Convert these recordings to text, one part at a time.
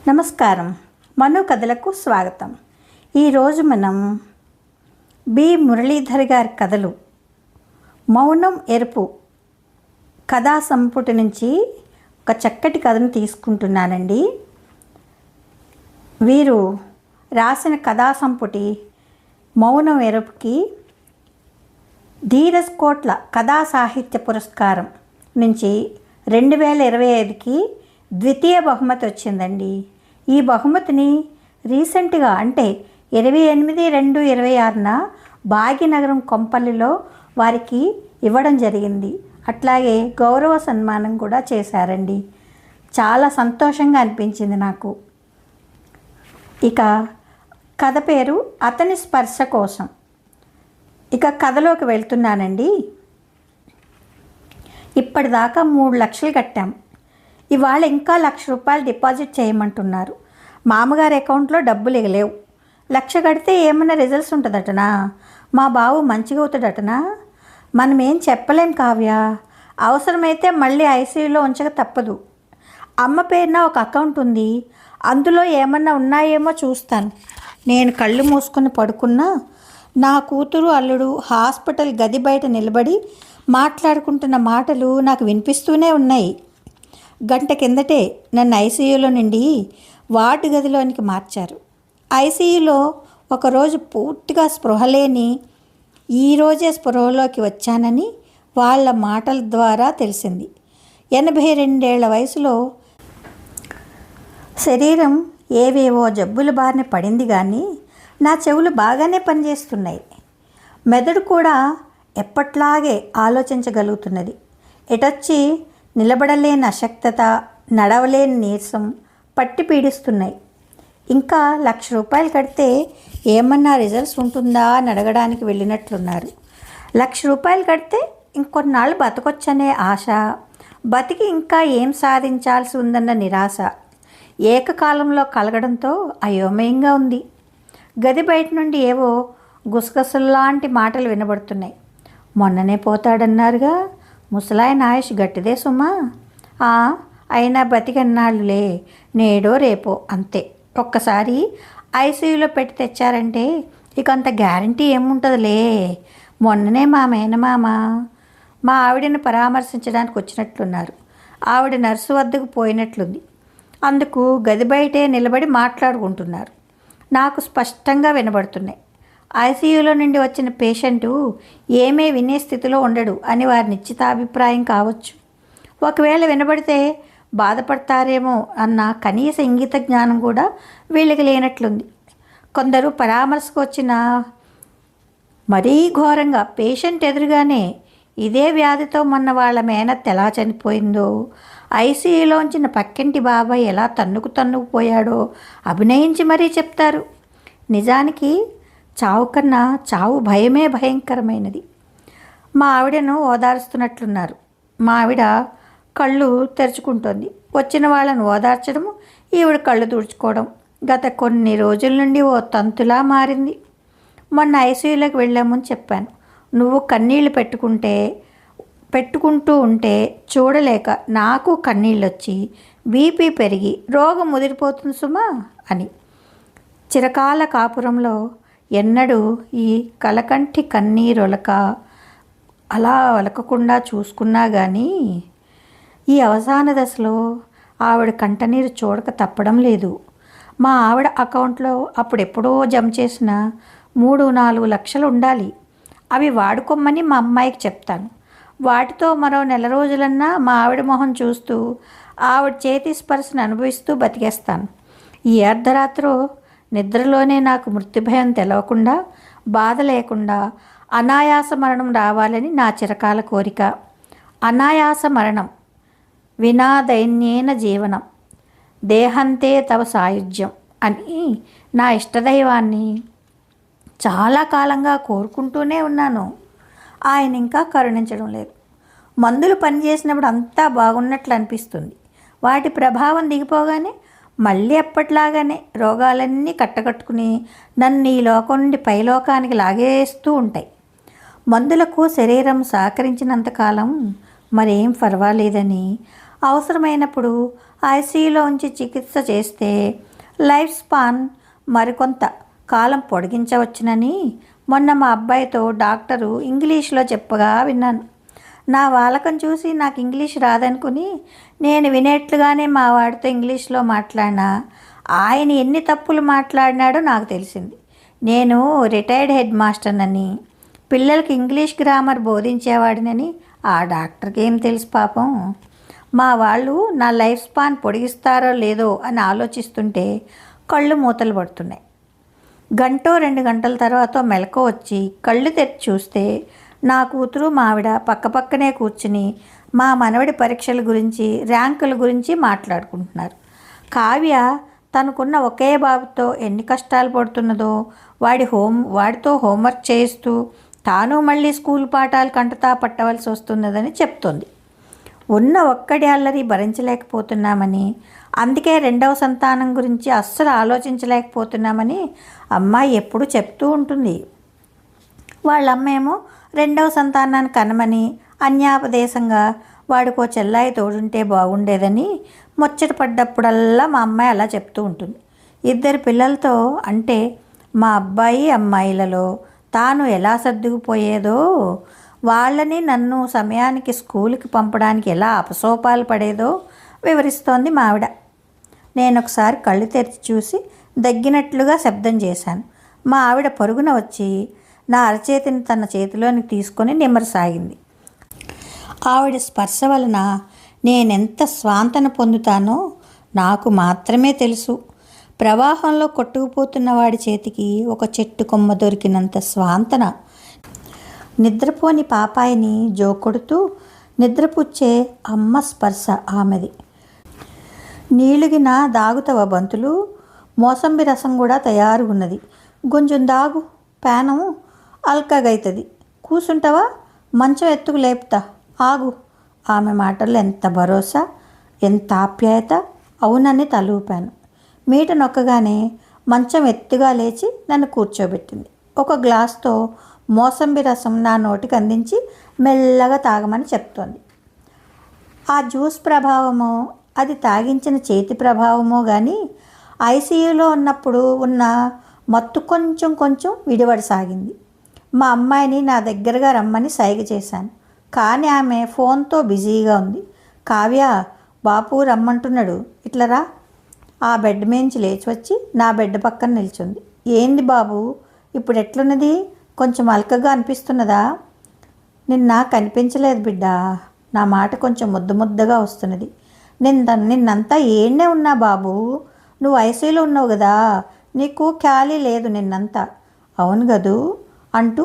నమస్కారం, మను కథలకు స్వాగతం. ఈరోజు మనం బి మురళీధర్ గారి కథలు మౌనం ఎరుపు కథా సంపుటి నుంచి ఒక చక్కటి కథను తీసుకుంటున్నానండి. వీరు రాసిన కథా సంపుటి మౌనం ఎరుపుకి ధీరజ్ కోట్ల కథా సాహిత్య పురస్కారం నుంచి 2025కి ద్వితీయ బహుమతి వచ్చిందండి. ఈ బహుమతిని రీసెంట్గా అంటే 28/2/26న భాగ్యనగరం కొంపల్లిలో వారికి ఇవ్వడం జరిగింది. అట్లాగే గౌరవ సన్మానం కూడా చేశారండి. చాలా సంతోషంగా అనిపించింది నాకు. ఇక కథ పేరు అతని స్పర్శ కోసం. ఇక కథలోకి వెళ్తున్నానండి. ఇప్పటిదాకా 3 లక్షలు కట్టాం. ఇవాళ ఇంకా 1,00,000 రూపాయలు డిపాజిట్ చేయమంటున్నారు. మామగారి అకౌంట్లో డబ్బులు లేవు. 1,00,000 కడితే ఏమన్నా రిజల్ట్స్ ఉంటుందటనా? మా బావు మంచిగా అవుతాడటనా? మనం ఏం చెప్పలేం కావ్య. అవసరమైతే మళ్ళీ ఐసీయూలో ఉంచక తప్పదు. అమ్మ పేరున ఒక అకౌంట్ ఉంది, అందులో ఏమన్నా ఉన్నాయేమో చూస్తాను. నేను కళ్ళు మూసుకొని పడుకున్నా నా కూతురు అల్లుడు హాస్పిటల్ గది బయట నిలబడి మాట్లాడుకుంటున్న మాటలు నాకు వినిపిస్తూనే ఉన్నాయి. గంట కిందటే నన్ను ఐసీయూలో నుండి వార్డు గదిలోనికి మార్చారు. ఐసీయూలో ఒకరోజు పూర్తిగా స్పృహ లేని ఈరోజే స్పృహలోకి వచ్చానని వాళ్ళ మాటల ద్వారా తెలిసింది. 82 ఏళ్ల వయసులో శరీరం ఏవేవో జబ్బుల బారిన పడింది, కానీ నా చెవులు బాగానే పనిచేస్తున్నాయి. మెదడు కూడా ఎప్పట్లాగే ఆలోచించగలుగుతున్నది. ఎటొచ్చి నిలబడలేని అశక్తత, నడవలేని నీరసం పట్టి పీడిస్తున్నాయి. ఇంకా 1,00,000 రూపాయలు కడితే ఏమన్నా రిజల్ట్స్ ఉంటుందా అని అడగడానికి వెళ్ళినట్లున్నారు. 1,00,000 రూపాయలు కడితే ఇంకొన్నాళ్ళు బతకొచ్చనే ఆశ, బతికి ఇంకా ఏం సాధించాల్సి ఉందన్న నిరాశ ఏకకాలంలో కలగడంతో అయోమయంగా ఉంది. గది బయట నుండి ఏవో గుసగుసల్లాంటి మాటలు వినబడుతున్నాయి. మొన్ననే పోతాడన్నారుగా, ముసలాయన ఆయుష్ గట్టిదే సుమా. అయినా బతికన్నాళ్ళులే, నేడో రేపో అంతే. ఒక్కసారి ఐసీయూలో పెట్టి తెచ్చారంటే ఇక అంత గ్యారంటీ ఏముంటుందిలే. మొన్ననే మా మేనమామ మా ఆవిడని పరామర్శించడానికి వచ్చినట్లున్నారు. ఆవిడ నర్సు వద్దకు పోయినట్లుంది. అందుకు గది బయటే నిలబడి మాట్లాడుకుంటున్నారు. నాకు స్పష్టంగా వినబడుతున్నాయి. ఐసీయూలో నుండి వచ్చిన పేషెంటు ఏమీ వినే స్థితిలో ఉండడు అని వారి నిశ్చితాభిప్రాయం కావచ్చు. ఒకవేళ వినబడితే బాధపడతారేమో అన్న కనీస ఇంగిత జ్ఞానం కూడా వీళ్ళకి లేనట్లుంది. కొందరు పరామర్శకు వచ్చిన మరీ ఘోరంగా పేషెంట్ ఎదురుగానే ఇదే వ్యాధితో మొన్న వాళ్ళ మేనత్త ఎలా చనిపోయిందో, ఐసీయూలోంచిన పక్కింటి బాబాయ్ ఎలా తన్నుకుపోయాడో అభినయించి మరీ చెప్తారు. నిజానికి చావు కన్నా చావు భయమే భయంకరమైనది. మా ఆవిడను ఓదారుస్తున్నట్లున్నారు. మా ఆవిడ కళ్ళు తెరుచుకుంటోంది. వచ్చిన వాళ్ళను ఓదార్చడము, ఈవిడ కళ్ళు తుడుచుకోవడం గత కొన్ని రోజుల నుండి ఓ తంతులా మారింది. మొన్న ఐసీయూలోకి వెళ్ళామని చెప్పాను. నువ్వు కన్నీళ్లు పెట్టుకుంటూ ఉంటే చూడలేక నాకు కన్నీళ్ళు వచ్చి బీపీ పెరిగి రోగం ముదిరిపోతుంది సుమా అని. చిరకాల కాపురంలో ఎన్నడూ ఈ కలకంటి కన్నీరొలక అలా ఒలకకుండా చూసుకున్నా కానీ ఈ అవసాన దశలో ఆవిడ కంటనీరు చూడక తప్పడం లేదు. మా ఆవిడ అకౌంట్లో అప్పుడెప్పుడో జమ చేసిన 3-4 లక్షలు ఉండాలి. అవి వాడుకోమని మా అమ్మాయికి చెప్తాను. వాటితో మరో 1 నెల రోజులన్నా మా ఆవిడ మొహం చూస్తూ ఆవిడ చేతి స్పర్శను అనుభవిస్తూ బతికేస్తాను. ఈ అర్ధరాత్రో నిద్రలోనే నాకు మృత్యుభయం తెలవకుండా, బాధ లేకుండా అనాయాస మరణం రావాలని నా చిరకాల కోరిక. అనాయాస మరణం వినా దైన్యేన జీవనం దేహంతే తవ సాయుధ్యం అని నా ఇష్టదైవాన్ని చాలా కాలంగా కోరుకుంటూనే ఉన్నాను. ఆయన ఇంకా కరుణించడం లేదు. మందులు పనిచేసినప్పుడు అంతా బాగున్నట్లు అనిపిస్తుంది. వాటి ప్రభావం దిగిపోగానే మళ్ళీ ఎప్పటిలాగానే రోగాలన్నీ కట్టకట్టుకుని నన్ను ఈ లోకం నుండి పైలోకానికి లాగేస్తూ ఉంటాయి. మందులకు శరీరం సహకరించినంతకాలం మరేం పర్వాలేదని అవసరమైనప్పుడు ఐసీయూలో ఉంచి చికిత్స చేస్తే లైఫ్ స్పాన్ మరికొంత కాలం పొడిగించవచ్చునని మొన్న మా అబ్బాయితో డాక్టరు ఇంగ్లీష్లో చెప్పగా విన్నాను. నా వాలకం చూసి నాకు ఇంగ్లీష్ రాదనుకుని నేను వినేట్లుగానే మా వాడితో ఇంగ్లీష్లో మాట్లాడినా ఆయన ఎన్ని తప్పులు మాట్లాడినాడో నాకు తెలిసింది. నేను రిటైర్డ్ హెడ్ మాస్టర్నని, పిల్లలకి ఇంగ్లీష్ గ్రామర్ బోధించేవాడినని ఆ డాక్టర్కి ఏం తెలుసు పాపం. మా వాళ్ళు నా లైఫ్ స్పాన్ పొడిగిస్తారో లేదో అని ఆలోచిస్తుంటే కళ్ళు మూతలు పడుతున్నాయి. గంటో 2 గంటల తర్వాత మెలకు వచ్చి కళ్ళు తెరిచి చూస్తే నా కూతురు మావిడ పక్కపక్కనే కూర్చుని మా మనవడి పరీక్షల గురించి ర్యాంకుల గురించి మాట్లాడుకుంటున్నారు. కావ్య తనకున్న ఒకే బాబుతో ఎన్ని కష్టాలు పడుతున్నదో, వాడితో హోంవర్క్ చేయిస్తూ తాను మళ్ళీ స్కూల్ పాఠాలు కంటతా పట్టవలసి వస్తున్నదని చెప్తోంది. ఉన్న ఒక్కడి అల్లరి భరించలేకపోతున్నామని, అందుకే 2వ సంతానం గురించి అస్సలు ఆలోచించలేకపోతున్నామని అమ్మాయి ఎప్పుడు చెప్తూ ఉంటుంది. వాళ్ళమ్మేమో 2వ సంతానాన్ని కనమని అన్యాపదేశంగా వాడికో చెల్లాయి తోడుంటే బాగుండేదని ముచ్చట పడ్డప్పుడల్లా మా అమ్మాయి అలా చెప్తూ ఉంటుంది. 2 పిల్లలతో అంటే మా అబ్బాయి అమ్మాయిలలో తాను ఎలా సర్దుకుపోయేదో, వాళ్ళని నన్ను సమయానికి స్కూల్కి పంపడానికి ఎలా అపసోపాలు పడేదో వివరిస్తోంది మావిడ. నేనొకసారి కళ్ళు తెరిచి చూసి దగ్గినట్లుగా శబ్దం చేశాను. మా ఆవిడ పరుగున వచ్చి నా అరచేతిని తన చేతిలోనికి తీసుకొని నిమ్మరసాగింది. ఆవిడ స్పర్శ వలన నేనెంత స్వాంతన పొందుతానో నాకు మాత్రమే తెలుసు. ప్రవాహంలో కొట్టుకుపోతున్న వాడి చేతికి ఒక చెట్టు కొమ్మ దొరికినంత స్వాంతన. నిద్రపోని పాపాయిని జోకొడుతూ నిద్రపుచ్చే అమ్మ స్పర్శ ఆమెది. నీళ్ళుగిన దాగుతవ బంతులు, మోసంబి రసం కూడా తయారు ఉన్నది. కొంచెం దాగు, పేనం అల్కగైతుంది. కూసుంటావా? మంచం ఎత్తుకు లేపుతా, ఆగు. ఆమె మాటల్లో ఎంత భరోసా, ఎంత ఆప్యాయత. అవునని తలూపాను. మీట నొక్కగానే మంచం ఎత్తుగా లేచి నన్ను కూర్చోబెట్టింది. ఒక గ్లాస్తో మోసంబి రసం నా నోటికి అందించి మెల్లగా తాగమని చెప్తోంది. ఆ జ్యూస్ ప్రభావమో, అది తాగించిన చేతి ప్రభావమో కానీ ఐసీయూలో ఉన్నప్పుడు ఉన్న మత్తు కొంచెం కొంచెం విడివడసాగింది. మా అమ్మాయిని నా దగ్గరగా రమ్మని సైగ చేశాను. కానీ ఆమె ఫోన్తో బిజీగా ఉంది. కావ్య, బాపు రమ్మంటున్నాడు, ఇట్లరా. ఆ బెడ్ మేంచి లేచి వచ్చి నా బెడ్ పక్కన నిల్చుంది. ఏంది బాబు, ఇప్పుడు ఎట్లున్నది? కొంచెం అల్కగా అనిపిస్తున్నదా? నిన్న కనిపించలేదు బిడ్డ. నా మాట కొంచెం ముద్దగా వస్తున్నది. నిన్నంతా ఏడ్నే ఉన్నా బాబు. నువ్వు ఐసీయూలో ఉన్నావు కదా, నీకు ఖాళీ లేదు నిన్నంతా. అవును గదు అంటూ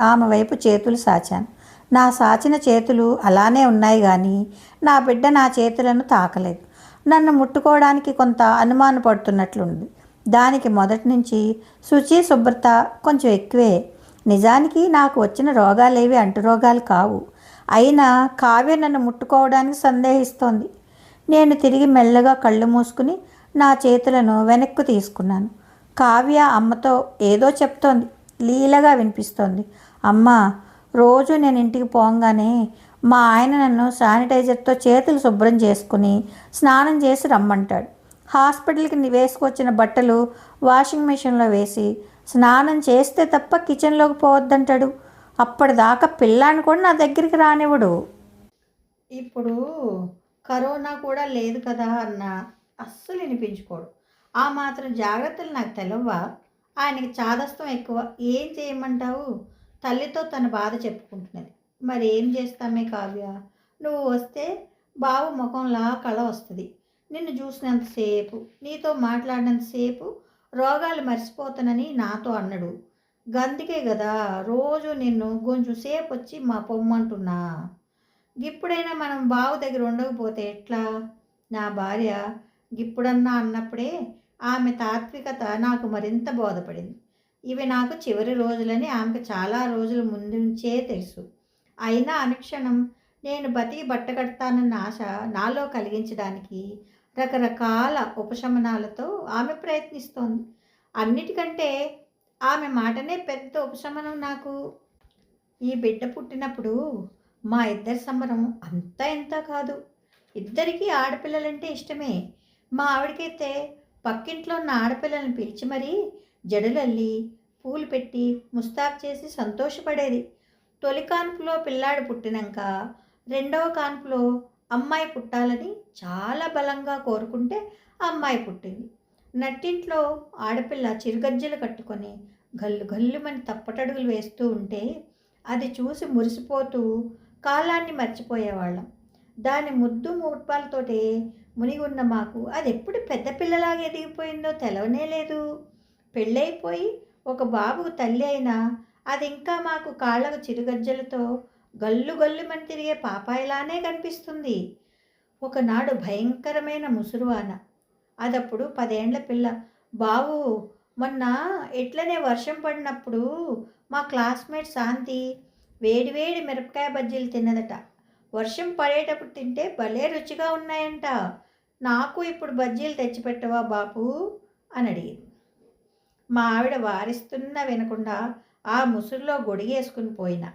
ఆమె వైపు చేతులు సాచాను. నా సాచిన చేతులు అలానే ఉన్నాయి కానీ నా బిడ్డ నా చేతులను తాకలేదు. నన్ను ముట్టుకోవడానికి కొంత అనుమాన పడుతున్నట్లుంది. దానికి మొదటి నుంచి శుచి శుభ్రత కొంచెం ఎక్కువే. నిజానికి నాకు వచ్చిన రోగాలేవి అంటురోగాలు కావు. అయినా కావ్య నన్ను ముట్టుకోవడానికి సందేహిస్తోంది. నేను తిరిగి మెల్లగా కళ్ళు మూసుకుని నా చేతులను వెనక్కు తీసుకున్నాను. కావ్య అమ్మతో ఏదో చెప్తోంది, లీలగా వినిపిస్తోంది. అమ్మ, రోజు నేను ఇంటికి పోగానే మా ఆయన నన్ను శానిటైజర్తో చేతులు శుభ్రం చేసుకుని స్నానం చేసి రమ్మంటాడు. హాస్పిటల్కి వేసుకొచ్చిన బట్టలు వాషింగ్ మెషిన్లో వేసి స్నానం చేస్తే తప్ప కిచెన్లోకి పోవద్దంటాడు. అప్పటిదాకా పిల్లాన్ని కూడా నా దగ్గరికి రానివ్వడు. ఇప్పుడు కరోనా కూడా లేదు కదా అన్న అస్సలు వినిపించుకోడు. ఆ మాత్రం జాగ్రత్తలు నాకు తెలవ్వా? ఆయనకి చాదస్తం ఎక్కువ. ఏం చేయమంటావు? తల్లితో తన బాధ చెప్పుకుంటున్నది. మరి ఏం చేస్తామే కావ్య, నువ్వు వస్తే బావు ముఖంలా కళ వస్తుంది. నిన్ను చూసినంతసేపు, నీతో మాట్లాడినంతసేపు రోగాలు మర్చిపోతానని నాతో అన్నాడు. గందుకే కదా రోజు నిన్ను కొంచెం సేపు వచ్చి మా పొమ్మంటున్నా. ఇప్పుడైనా మనం బావు దగ్గర ఉండకపోతే ఎట్లా? నా భార్య ఇప్పుడన్నా అన్నప్పుడే ఆమె తాత్వికత నాకు మరింత బోధపడింది. ఇవి నాకు చివరి రోజులని ఆమెకు చాలా రోజుల ముందు నుంచే తెలుసు. అయినా అనుక్షణం నేను బతికి బట్టకడతానన్న ఆశ నాలో కలిగించడానికి రకరకాల ఉపశమనాలతో ఆమె ప్రయత్నిస్తోంది. అన్నిటికంటే ఆమె మాటనే పెద్ద ఉపశమనం నాకు. ఈ బిడ్డ పుట్టినప్పుడు మా ఇద్దరి సంబరం అంతా ఇంత కాదు. ఇద్దరికీ ఆడపిల్లలంటే ఇష్టమే. మా ఆవిడకైతే పక్కింట్లో ఉన్న ఆడపిల్లల్ని పిలిచి మరీ జడలల్లి, పూలు పెట్టి, ముస్తాబు చేసి సంతోషపడేది. తొలి కాన్పులో పిల్లాడు పుట్టినాక రెండవ కాన్పులో అమ్మాయి పుట్టాలని చాలా బలంగా కోరుకుంటే అమ్మాయి పుట్టింది. నట్టింట్లో ఆడపిల్ల చిరుగజ్జలు కట్టుకొని గల్లు గల్లుమని తప్పటడుగులు వేస్తూ ఉంటే అది చూసి మురిసిపోతూ కాలాన్ని మర్చిపోయేవాళ్ళం. దాని ముద్దు ముట్పాలతోటే మునిగి ఉన్న మాకు అది ఎప్పుడు పెద్ద పిల్లలాగా ఎదిగిపోయిందో తెలవనే లేదు. పెళ్ళైపోయి ఒక బాబుకు తల్లి అయినా అది ఇంకా మాకు కాళ్ళకు చిరుగజ్జలతో గల్లు గల్లుమని తిరిగే పాపాయిలానే కనిపిస్తుంది. ఒకనాడు భయంకరమైన ముసురువాన. అదప్పుడు 10 ఏండ్ల పిల్ల. బావు, మొన్న ఎట్లనే వర్షం పడినప్పుడు మా క్లాస్మేట్ శాంతి వేడివేడి మిరపకాయ బజ్జీలు తిన్నదట. వర్షం పడేటప్పుడు తింటే భలే రుచిగా ఉన్నాయంట. నాకు ఇప్పుడు బజ్జీలు తెచ్చిపెట్టవా బాపు అని అడిగింది. మా ఆవిడ వారిస్తున్నా వినకుండా ఆ ముసురులో గొడిగేసుకుని పోయినా.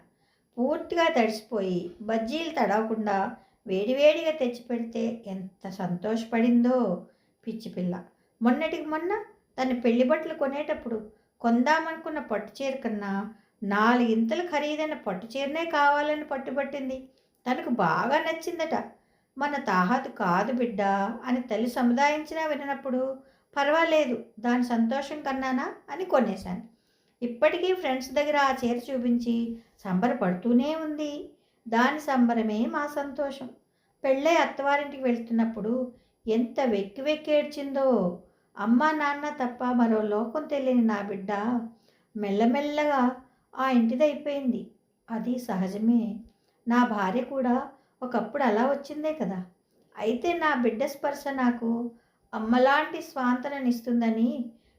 పూర్తిగా తడిసిపోయి బజ్జీలు తడవకుండా వేడివేడిగా తెచ్చిపెడితే ఎంత సంతోషపడిందో పిచ్చి పిల్ల. మొన్నటికి మొన్న తన పెళ్లి బట్టలు కొనేటప్పుడు కొందామనుకున్న పట్టుచీర కన్నా 4 ఇంతలు ఖరీదైన పట్టుచీరనే కావాలని పట్టుబట్టింది. తనకు బాగా నచ్చిందట. మన తాహతు కాదు బిడ్డ అని తల్లి సముదాయించినా వినప్పుడు పర్వాలేదు, దాని సంతోషం కన్నానా అని కొనేశాను. ఇప్పటికీ ఫ్రెండ్స్ దగ్గర ఆ చీర చూపించి సంబరపడుతూనే ఉంది. దాని సంబరమే మా సంతోషం. పెళ్ళై అత్తవారింటికి వెళ్తున్నప్పుడు ఎంత వెక్కి వెక్కి ఏడ్చిందో. అమ్మా నాన్న తప్ప మరో లోకం తెలియని నా బిడ్డ మెల్లమెల్లగా ఆ ఇంటిదైపోయింది. అది సహజమే. నా భార్య కూడా ఒకప్పుడు అలా వచ్చిందే కదా. అయితే నా బిడ్డ స్పర్శ నాకు అమ్మలాంటి స్వాంతననిస్తుందని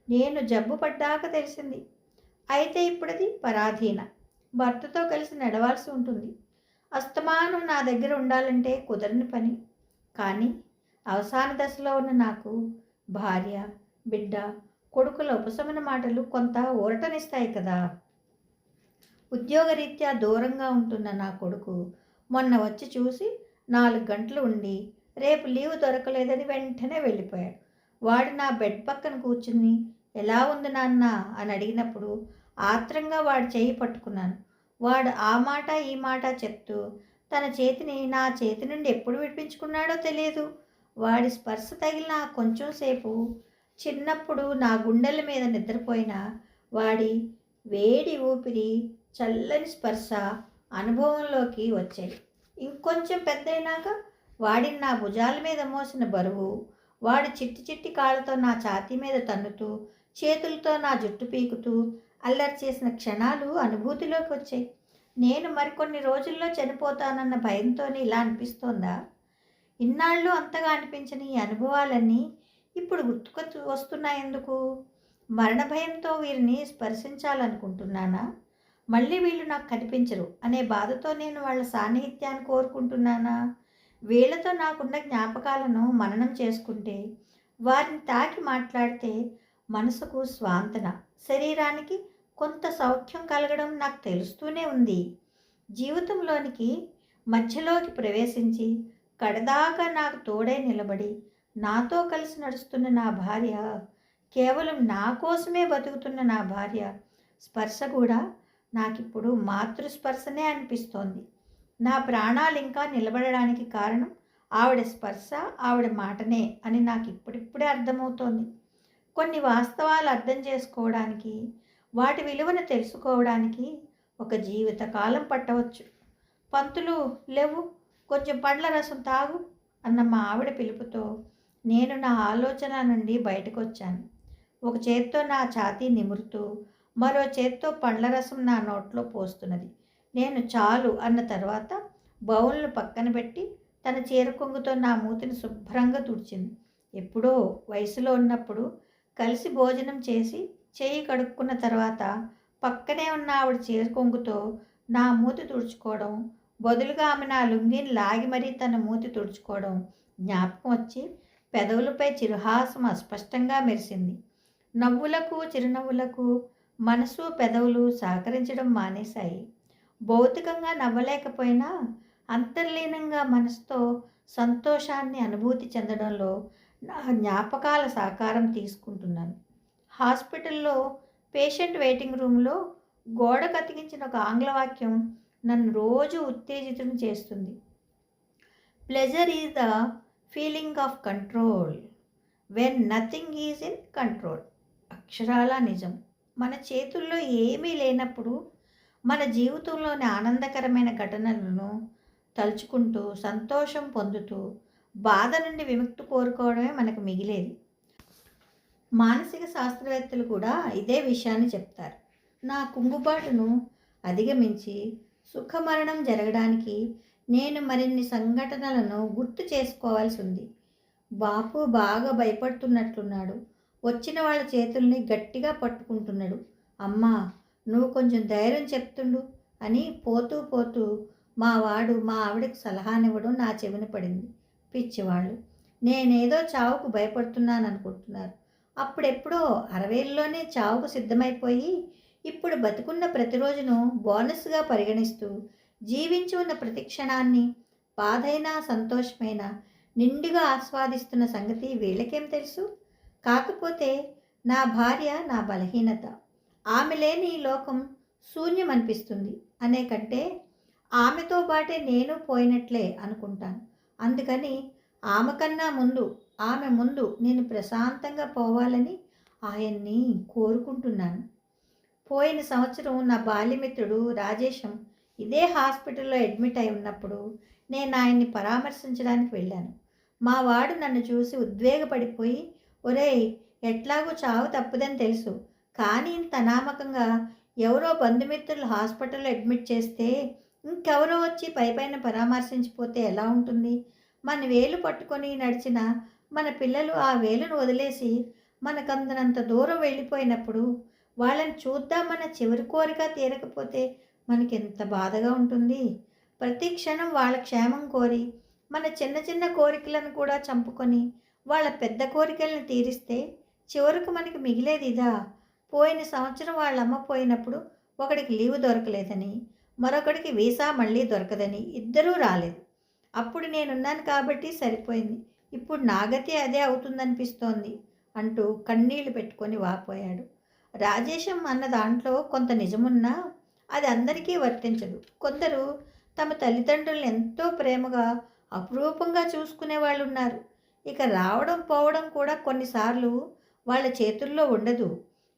నేను జబ్బు పడ్డాక తెలిసింది. అయితే ఇప్పుడది పరాధీన. భర్తతో కలిసి నడవాల్సి ఉంటుంది. అస్తమానం నా దగ్గర ఉండాలంటే కుదరని పని. కానీ అవసాన దశలో ఉన్న నాకు భార్య, బిడ్డ, కొడుకుల ఉపశమన మాటలు కొంత ఊరటనిస్తాయి కదా. ఉద్యోగరీత్యా దూరంగా ఉంటున్న నా కొడుకు మొన్న వచ్చి చూసి 4 గంటలు ఉండి రేపు లీవ్ దొరకలేదని వెంటనే వెళ్ళిపోయాడు. వాడు నా బెడ్ పక్కన కూర్చుని ఎలా ఉంది నాన్న అని అడిగినప్పుడు ఆత్రంగా వాడి చేయి పట్టుకున్నాను. వాడు ఆ మాట ఈ మాట చెప్తూ తన చేతిని నా చేతి నుండి ఎప్పుడు విడిపించుకున్నాడో తెలియదు. వాడి స్పర్శ తగిలిన కొంచెం సేపు చిన్నప్పుడు నా గుండెల మీద నిద్రపోయిన వాడి వేడి ఊపిరి, చల్లని స్పర్శ అనుభవంలోకి వచ్చాయి. ఇంకొంచెం పెద్దయినాక వాడిని నా భుజాల మీద మోసిన బరువు, వాడు చిట్టి చిట్టి కాళ్ళతో నా ఛాతీ మీద తన్నుతూ, చేతులతో నా జుట్టు పీకుతూ అల్లరి చేసిన క్షణాలు అనుభూతిలోకి వచ్చాయి. నేను మరికొన్ని రోజుల్లో చనిపోతానన్న భయంతోనే ఇలా అనిపిస్తోందా? ఇన్నాళ్ళు అంతగా అనిపించని ఈ అనుభవాలన్నీ ఇప్పుడు గుర్తుకొచ్చి వస్తున్నాయెందుకు? మరణ భయంతో వీరిని స్పర్శించాలనుకుంటున్నానా? మళ్ళీ వీళ్ళు నాకు కనిపించరు అనే బాధతో నేను వాళ్ళ సాన్నిహిత్యాన్ని కోరుకుంటున్నానా? వీళ్లతో నాకున్న జ్ఞాపకాలను మననం చేసుకుంటే, వారిని తాకి మాట్లాడితే మనసుకు స్వాంతన, శరీరానికి కొంత సౌఖ్యం కలగడం నాకు తెలుస్తూనే ఉంది. జీవితంలోనికి మధ్యలోకి ప్రవేశించి కడదాకా నాకు తోడై నిలబడి నాతో కలిసి నడుస్తున్న నా భార్య, కేవలం నా కోసమే బతుకుతున్న నా భార్య స్పర్శ కూడా నాకిప్పుడు మాతృస్పర్శనే అనిపిస్తోంది. నా ప్రాణాలు ఇంకా నిలబడడానికి కారణం ఆవిడ స్పర్శ, ఆవిడ మాటనే అని నాకు ఇప్పుడిప్పుడే అర్థమవుతోంది. కొన్ని వాస్తవాలు అర్థం చేసుకోవడానికి, వాటి విలువను తెలుసుకోవడానికి ఒక జీవితకాలం పట్టవచ్చు. పంతులు లేవు, కొంచెం పండ్ల రసం తాగు అన్న మా ఆవిడ పిలుపుతో నేను నా ఆలోచన నుండి బయటకు వచ్చాను. ఒక చేత్తో నా ఛాతీ నిమురుతూ మరో చేత్తో పండ్ల రసం నా నోట్లో పోస్తున్నది. నేను చాలు అన్న తర్వాత బౌల్ను పక్కన పెట్టి తన చీర కొంగుతో నా మూతిని శుభ్రంగా తుడిచింది. ఎప్పుడో వయసులో ఉన్నప్పుడు కలిసి భోజనం చేసి చేయి కడుక్కున్న తర్వాత పక్కనే ఉన్న ఆవిడ చీర కొంగుతో నా మూతి తుడుచుకోవడం, బదులుగా ఆమె నా లుంగిని లాగి మరీ తన మూతి తుడుచుకోవడం జ్ఞాపకం వచ్చి పెదవులపై చిరుహాసం అస్పష్టంగా మెరిసింది. నవ్వులకు చిరునవ్వులకు మనసు పెదవులు సహకరించడం మానేశాయి. భౌతికంగా నవ్వలేకపోయినా అంతర్లీనంగా మనసుతో సంతోషాన్ని అనుభూతి చెందడంలో నా జ్ఞాపకాల సహకారం తీసుకుంటున్నాను. హాస్పిటల్లో పేషెంట్ వెయిటింగ్ రూమ్లో గోడకు అతికించిన ఒక ఆంగ్ల వాక్యం నన్ను రోజు ఉత్తేజితం చేస్తుంది. Pleasure is the feeling of control when nothing is in control. అక్షరాల నిజం. మన చేతుల్లో ఏమీ లేనప్పుడు మన జీవితంలోని ఆనందకరమైన ఘటనలను తలుచుకుంటూ సంతోషం పొందుతూ బాధ నుండి విముక్తి కోరుకోవడమే మనకు మిగిలేది. మానసిక శాస్త్రవేత్తలు కూడా ఇదే విషయాన్ని చెప్తారు. నా కుంగుబాటును అధిగమించి సుఖమరణం జరగడానికి నేను మరిన్ని సంఘటనలను గుర్తు చేసుకోవాల్సి ఉంది. బాపు బాగా భయపడుతున్నట్లున్నాడు. వచ్చిన వాళ్ళ చేతుల్ని గట్టిగా పట్టుకుంటున్నాడు. అమ్మా, నువ్వు కొంచెం ధైర్యం చెప్తుండు అని పోతూ పోతూ మా ఆవిడకి సలహానివ్వడం నా చెవిన పడింది. పిచ్చివాళ్ళు, నేనేదో చావుకు భయపడుతున్నాను అనుకుంటున్నారు. అప్పుడెప్పుడో 60లోనే చావుకు సిద్ధమైపోయి ఇప్పుడు బతుకున్న ప్రతిరోజును బోనస్గా పరిగణిస్తూ జీవించి ఉన్న ప్రతి క్షణాన్ని బాధైనా సంతోషమైనా నిండుగా ఆస్వాదిస్తున్న సంగతి వీళ్ళకేం తెలుసు? కాకపోతే నా భార్య నా బలహీనత. ఆమె లేని ఈ లోకం శూన్యమనిపిస్తుంది అనే కంటే ఆమెతో పాటే నేను పోయినట్లే అనుకుంటాను. అందుకని ఆమె ముందు నేను ప్రశాంతంగా పోవాలని ఆయన్ని కోరుకుంటున్నాను. పోయిన సంవత్సరం నా బాల్యమిత్రుడు రాజేశం ఇదే హాస్పిటల్లో అడ్మిట్ అయి ఉన్నప్పుడు నేను ఆయన్ని పరామర్శించడానికి వెళ్ళాను. మా వాడు నన్ను చూసి ఉద్వేగపడిపోయి, ఒరేయ్, ఎట్లాగూ చావు తప్పదని తెలుసు, కానీ ఇంత అనామకంగా ఎవరో బంధుమిత్రులు హాస్పిటల్లో అడ్మిట్ చేస్తే ఇంకెవరో వచ్చి పైపైన పరామర్శించిపోతే ఎలా ఉంటుంది? మన వేలు పట్టుకొని నడిచిన మన పిల్లలు ఆ వేలును వదిలేసి మనకందనంత దూరం వెళ్ళిపోయినప్పుడు వాళ్ళని చూద్దామన్న చివరి కోరిక తీరకపోతే మనకెంత బాధగా ఉంటుంది. ప్రతి క్షణం వాళ్ళ క్షేమం కోరి మన చిన్న చిన్న కోరికలను కూడా చంపుకొని వాళ్ళ పెద్ద కోరికలను తీరిస్తే చివరకు మనకి మిగిలేది ఇదా? పోయిన సంవత్సరం వాళ్ళమ్మ పోయినప్పుడు ఒకడికి లీవ్ దొరకలేదని, మరొకడికి వీసా మళ్ళీ దొరకదని ఇద్దరూ రాలేదు. అప్పుడు నేనున్నాను కాబట్టి సరిపోయింది. ఇప్పుడు నా గతి అదే అవుతుందనిపిస్తోంది అంటూ కన్నీళ్లు పెట్టుకొని వాపోయాడు. రాజేశం అన్న దాంట్లో కొంత నిజమున్నా అది అందరికీ వర్తించదు. కొందరు తమ తల్లిదండ్రులను ఎంతో ప్రేమగా అపురూపంగా చూసుకునే వాళ్ళు ఉన్నారు. ఇక రావడం పోవడం కూడా కొన్నిసార్లు వాళ్ళ చేతుల్లో ఉండదు.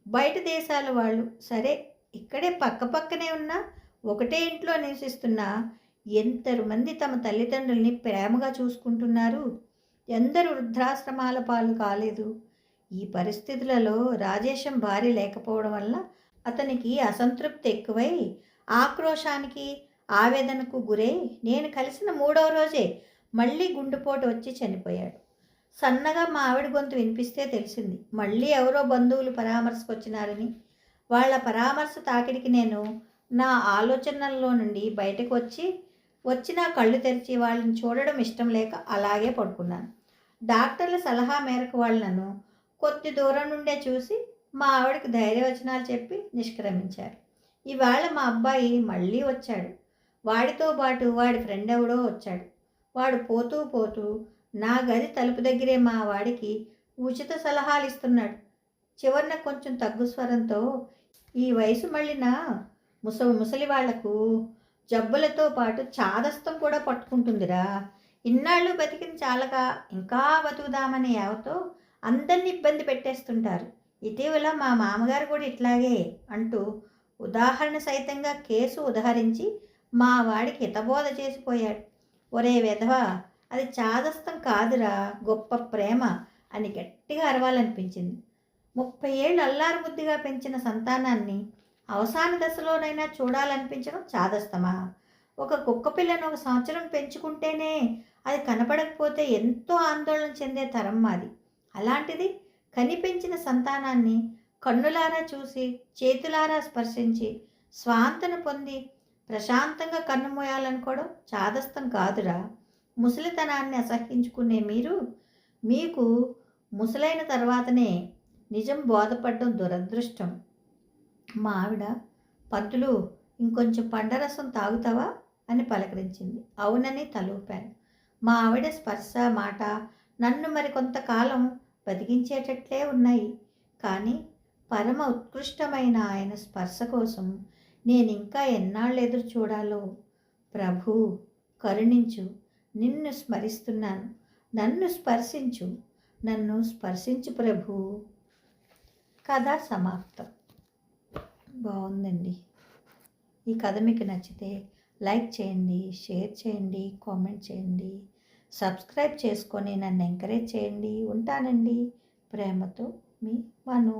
బయట దేశాల వాళ్ళు సరే, ఇక్కడే పక్కపక్కనే ఉన్నా ఒకటే ఇంట్లో నివసిస్తున్నా ఎందరు మంది తమ తల్లిదండ్రుల్ని ప్రేమగా చూసుకుంటున్నారు. ఎందరు వృద్ధాశ్రమాల పాలు కాలేదు. ఈ పరిస్థితులలో రాజేశం భార్య లేకపోవడం వల్ల అతనికి అసంతృప్తి ఎక్కువై ఆక్రోశానికి ఆవేదనకు గురై నేను కలిసిన 3వ రోజే మళ్ళీ గుండెపోటు వచ్చి చనిపోయాడు. సన్నగా మా ఆవిడ గొంతు వినిపిస్తే తెలిసింది మళ్ళీ ఎవరో బంధువులు పరామర్శకు వచ్చినారని. వాళ్ళ పరామర్శ తాకిడికి నేను నా ఆలోచనల్లో నుండి బయటకు వచ్చిన కళ్ళు తెరిచి వాళ్ళని చూడడం ఇష్టం లేక అలాగే పడుకున్నాను. డాక్టర్ల సలహా మేరకు వాళ్ళను కొద్ది దూరం నుండే చూసి మా ఆవిడకి ధైర్యవచనాలు చెప్పి నిష్క్రమించారు. ఇవాళ మా అబ్బాయి మళ్ళీ వచ్చాడు. వాడితో పాటు వాడి ఫ్రెండ్ ఎవడో వచ్చాడు. వాడు పోతూ పోతూ నా గది తలుపు దగ్గరే మా వాడికి ఉచిత సలహాలు ఇస్తున్నాడు. చివరిన కొంచెం తగ్గు స్వరంతో, ఈ వయసు మళ్ళిన ముసలి వాళ్లకు జబ్బులతో పాటు చాదస్తం కూడా పట్టుకుంటుందిరా. ఇన్నాళ్ళు బతికిన చాలక ఇంకా బతుకుదామనే యావతో అందరినీ ఇబ్బంది పెట్టేస్తుంటారు. ఇటీవల మా మామగారు కూడా ఇట్లాగే అంటూ ఉదాహరణ సహితంగా కేసు ఉదహరించి మా వాడికి హితబోధ చేసిపోయాడు. ఒరే వెధవా, అది చాదస్తం కాదురా, గొప్ప ప్రేమ అని గట్టిగా అరవాలనిపించింది. 30 ఏళ్ళు అల్లారు ముద్దుగా పెంచిన సంతానాన్ని అవసాన దశలోనైనా చూడాలనిపించడం చాదస్తమా? ఒక కుక్క పిల్లను 1 సంవత్సరం పెంచుకుంటేనే అది కనపడకపోతే ఎంతో ఆందోళన చెందే తరం మాది. అలాంటిది కనిపెంచిన సంతానాన్ని కన్నులారా చూసి చేతులారా స్పర్శించి స్వాంతన పొంది ప్రశాంతంగా కన్నుమూయాలనుకోవడం చాదస్తం కాదురా. ముసలితనాన్ని అసహించుకునే మీకు ముసలైన తర్వాతనే నిజం బోధపడడం దురదృష్టం. మా ఆవిడ, పంతులు, ఇంకొంచెం పండరసం తాగుతావా అని పలకరించింది. అవునని తలూపాను. మా ఆవిడ స్పర్శ మాట నన్ను మరి కొంతకాలం బతికించేటట్లే ఉన్నాయి. కానీ పరమ ఉత్కృష్టమైన ఆయన స్పర్శ కోసం నేనింకా ఎన్నాళ్ళు ఎదురు చూడాలో. ప్రభూ, కరుణించు, నిన్ను స్మరిస్తున్నాను. నన్ను స్పర్శించు, నన్ను స్పర్శించు ప్రభూ. కథ సమాప్తం. బాగుందండి. ఈ కథ మీకు నచ్చితే లైక్ చేయండి, షేర్ చేయండి, కామెంట్ చేయండి, సబ్స్క్రైబ్ చేసుకొని నన్ను ఎంకరేజ్ చేయండి. ఉంటానండి. ప్రేమతో మీ మను.